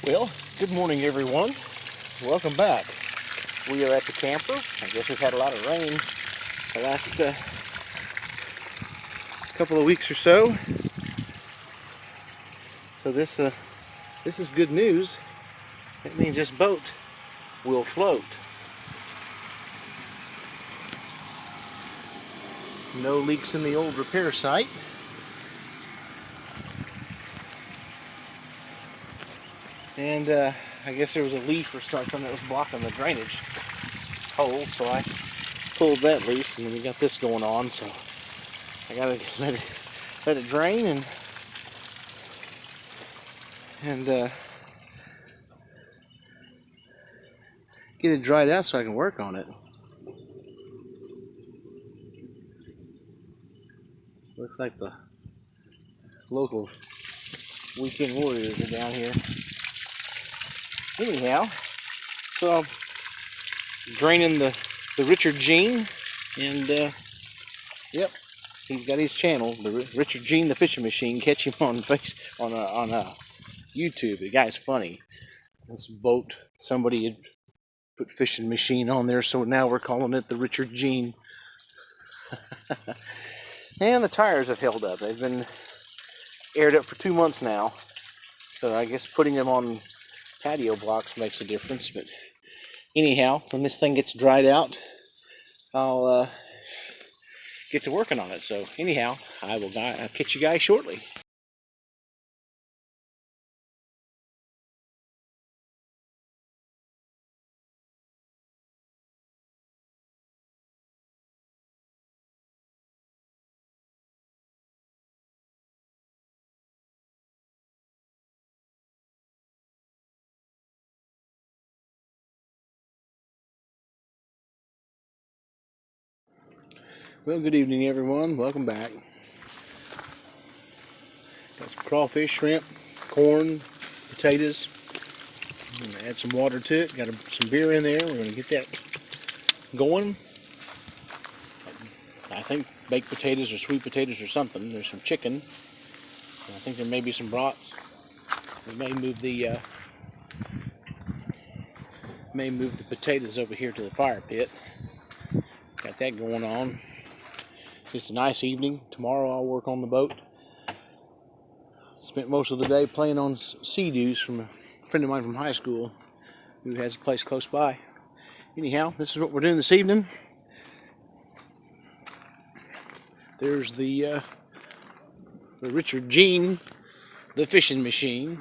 Well, good morning everyone. Welcome back. We are at the camper. I guess we've had a lot of rain the last couple of weeks or so. So this is good news. That means this boat will float. No leaks in the old repair site. And I guess there was a leaf or something that was blocking the drainage hole, so I pulled that loose, and then we got this going on. So I gotta let it drain and get it dried out so I can work on it. Looks like the local weekend warriors are down here. Anyhow, so I'm draining the Richard Gene, and yep, he's got his channel, the Richard Gene the Fishing Machine. Catch him on YouTube. The guy's funny. This boat, somebody had put fishing machine on there, so now we're calling it the Richard Gene. And the tires have held up. They've been aired up for 2 months now, so I guess putting them on patio blocks makes a difference. But anyhow, when this thing gets dried out, I'll get to working on it. So anyhow, I'll catch you guys shortly. Well, good evening everyone. Welcome back. Got some crawfish, shrimp, corn, potatoes. I'm gonna add some water to it. Got some beer in there. We're gonna get that going. I think baked potatoes or sweet potatoes or something. There's some chicken. I think there may be some brats. We may move the potatoes over here to the fire pit. Got that going on. Just a nice evening. Tomorrow I'll work on the boat. Spent most of the day playing on Sea-Doos from a friend of mine from high school who has a place close by. Anyhow, this is what we're doing this evening. There's the Richard Gene, the fishing machine.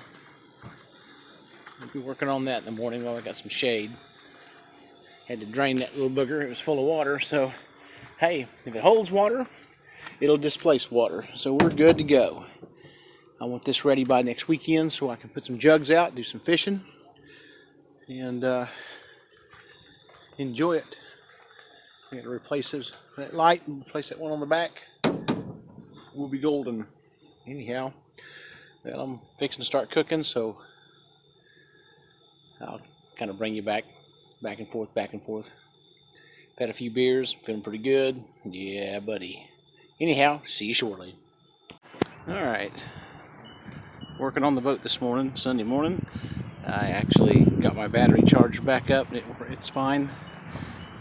I'll be working on that in the morning while I got some shade. Had to drain that little booger. It was full of water, so hey, if it holds water, it'll displace water. So we're good to go. I want this ready by next weekend so I can put some jugs out, do some fishing, and enjoy it. I got to replace that light and replace that one on the back. We'll be golden. Anyhow, well, I'm fixing to start cooking, so I'll kind of bring you back and forth, back and forth. Had a few beers, feeling pretty good. Yeah, buddy. Anyhow, see you shortly. Alright, working on the boat this morning, Sunday morning. I actually got my battery charged back up. It's fine.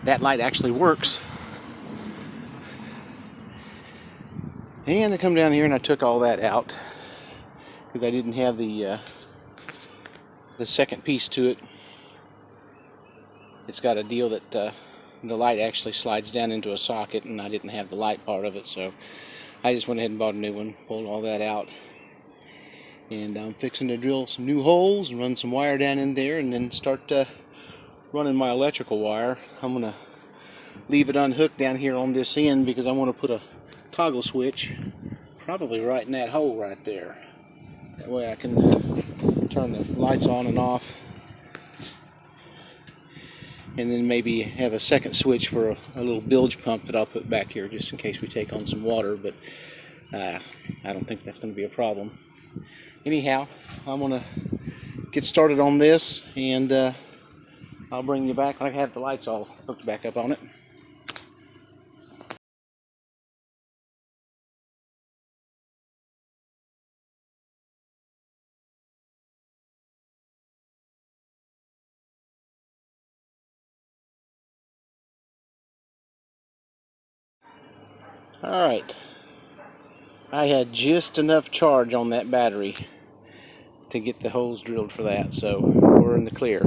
That light actually works. And I come down here and I took all that out because I didn't have the second piece to it. It's got a deal that the light actually slides down into a socket, and I didn't have the light part of it, so I just went ahead and bought a new one, pulled all that out, and I'm fixing to drill some new holes and run some wire down in there, and then start running my electrical wire. I'm gonna leave it unhooked down here on this end because I want to put a toggle switch probably right in that hole right there. That way I can turn the lights on and off, and then maybe have a second switch for a little bilge pump that I'll put back here just in case we take on some water, but I don't think that's going to be a problem. Anyhow, I'm going to get started on this, and I'll bring you back when I have the lights all hooked back up on it. Alright, I had just enough charge on that battery to get the holes drilled for that, so we're in the clear.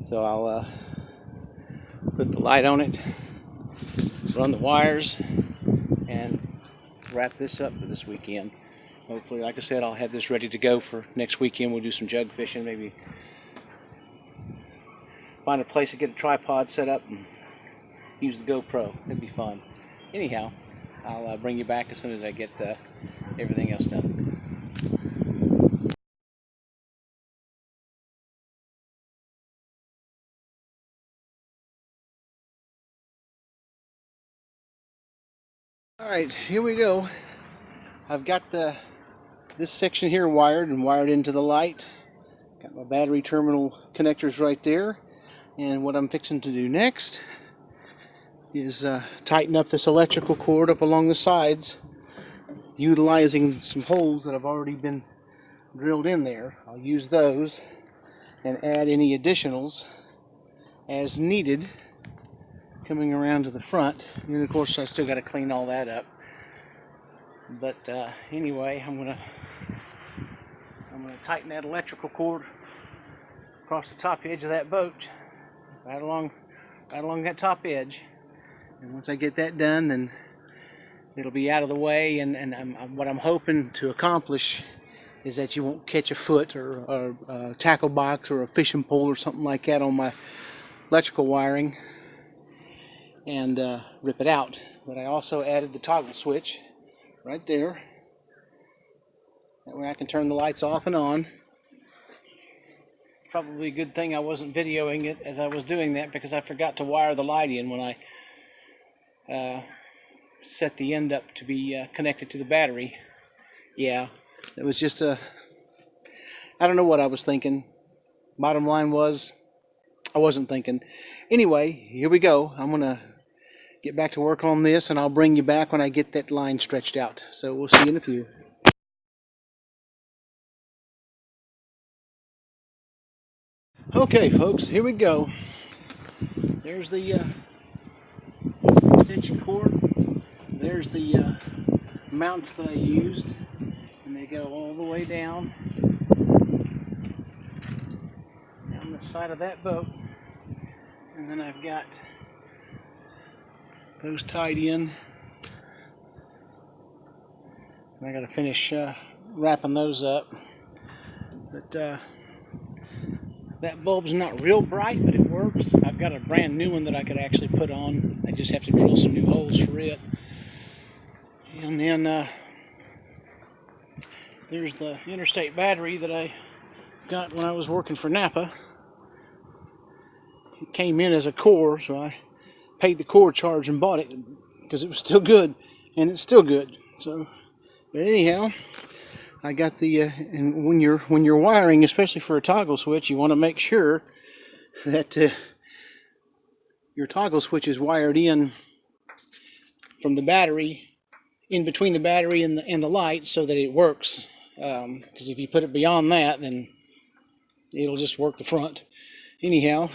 So I'll put the light on it, run the wires, and wrap this up for this weekend. Hopefully, like I said, I'll have this ready to go for next weekend. We'll do some jug fishing, maybe find a place to get a tripod set up and use the GoPro. It'd be fun. Anyhow, I'll bring you back as soon as I get everything else done. Alright, here we go. I've got this section here wired into the light. Got my battery terminal connectors right there. And what I'm fixing to do next is tighten up this electrical cord up along the sides, utilizing some holes that have already been drilled in there. I'll use those and add any additionals as needed coming around to the front. And then of course I still got to clean all that up. But anyway, I'm gonna tighten that electrical cord across the top edge of that boat, right along that top edge. And once I get that done, then it'll be out of the way. And what I'm hoping to accomplish is that you won't catch a foot or a tackle box or a fishing pole or something like that on my electrical wiring and rip it out. But I also added the toggle switch right there. That way I can turn the lights off and on. Probably a good thing I wasn't videoing it as I was doing that, because I forgot to wire the light in when I set the end up to be connected to the battery. Yeah, it was just I don't know what I was thinking. Bottom line was, I wasn't thinking. Anyway, here we go. I'm gonna get back to work on this, and I'll bring you back when I get that line stretched out. So we'll see you in a few. Okay, folks, here we go. There's the extension cord. There's the mounts that I used, and they go all the way down the side of that boat. And then I've got those tied in. And I got to finish wrapping those up. But that bulb's not real bright, but it works. I've got a brand new one that I could actually put on. I just have to drill some new holes for it. And then there's the interstate battery that I got when I was working for Napa. It came in as a core, so I paid the core charge and bought it because it was still good, and it's still good. So, but anyhow, I got the and when you're wiring, especially for a toggle switch, you want to make sure that your toggle switch is wired in from the battery, in between the battery and the light, so that it works. Because if you put it beyond that, then it'll just work the front. Anyhow,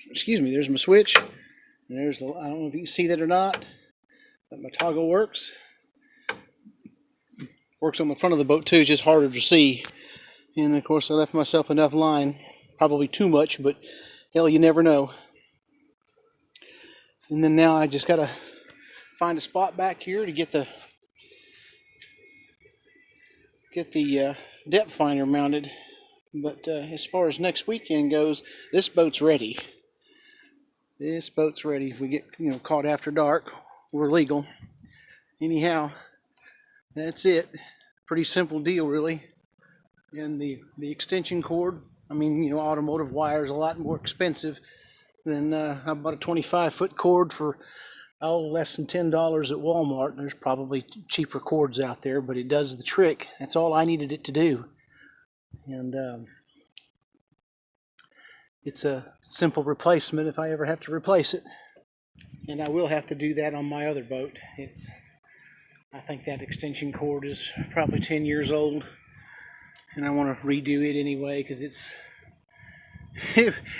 excuse me. There's my switch. There's the, I don't know if you can see that or not, but my toggle works. Works on the front of the boat too. It's just harder to see. And of course, I left myself enough line, probably too much, but hell, you never know. And then now I just gotta find a spot back here to get the depth finder mounted. But as far as next weekend goes, this boat's ready. This boat's ready. If we get caught after dark, we're legal. Anyhow, that's it. Pretty simple deal, really. And the extension cord, I mean, automotive wire is a lot more expensive than I bought a 25-foot cord for less than $10 at Walmart. There's probably cheaper cords out there, but it does the trick. That's all I needed it to do. And it's a simple replacement if I ever have to replace it. And I will have to do that on my other boat. I think that extension cord is probably 10 years old, and I want to redo it anyway because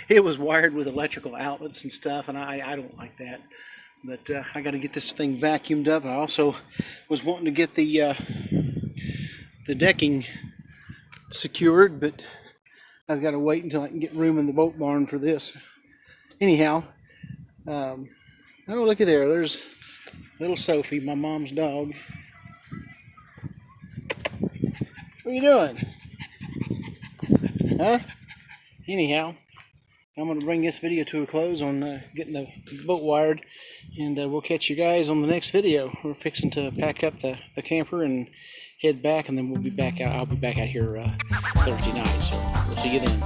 it was wired with electrical outlets and stuff, and I don't like that. But I got to get this thing vacuumed up. I also was wanting to get the decking secured, but I've got to wait until I can get room in the boat barn for this. Anyhow, oh, looky there. There's little Sophie, my mom's dog. What are you doing? Huh? Anyhow, I'm going to bring this video to a close on getting the boat wired, and we'll catch you guys on the next video. We're fixing to pack up the camper and head back, and then we'll be back out. I'll be back out here Thursday night, so we'll see you then.